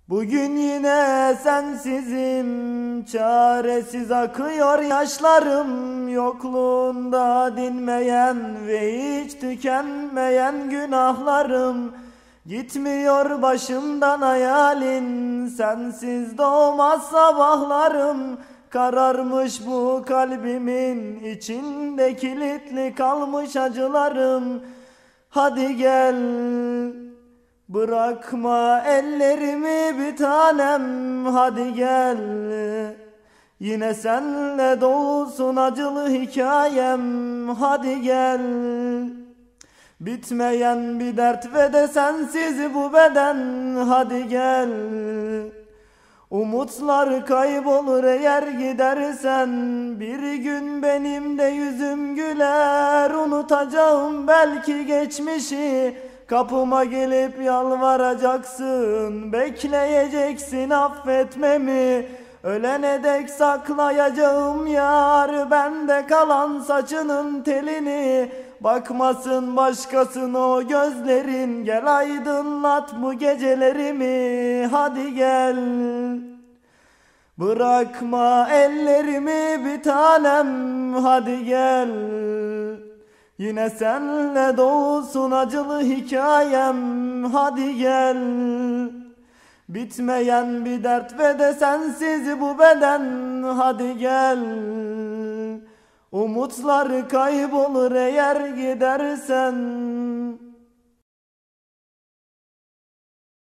Bugün yine sensizim, çaresiz akıyor yaşlarım. Yokluğunda dinmeyen ve hiç tükenmeyen günahlarım. Gitmiyor başımdan hayalin, sensiz doğmaz sabahlarım. Kararmış bu kalbimin içinde kilitli kalmış acılarım. Hadi gel, bırakma ellerimi bir tanem, hadi gel. Yine senle dolsun acılı hikayem, hadi gel. Bitmeyen bir dert ve de sensiz bu beden, hadi gel. Umutlar kaybolur eğer gidersen, bir gün benim de yüzüm güler. Unutacağım belki geçmişi, kapıma gelip yalvaracaksın, bekleyeceksin affetmemi. Ölene dek saklayacağım yar, bende kalan saçının telini. Bakmasın başkasın o gözlerin, gel aydınlat bu gecelerimi, hadi gel. Bırakma ellerimi bir tanem, hadi gel. Yine senle dolsun acılı hikayem, hadi gel. Bitmeyen bir dert ve de sensiz bu beden, hadi gel. Umutlar kaybolur eğer gidersen.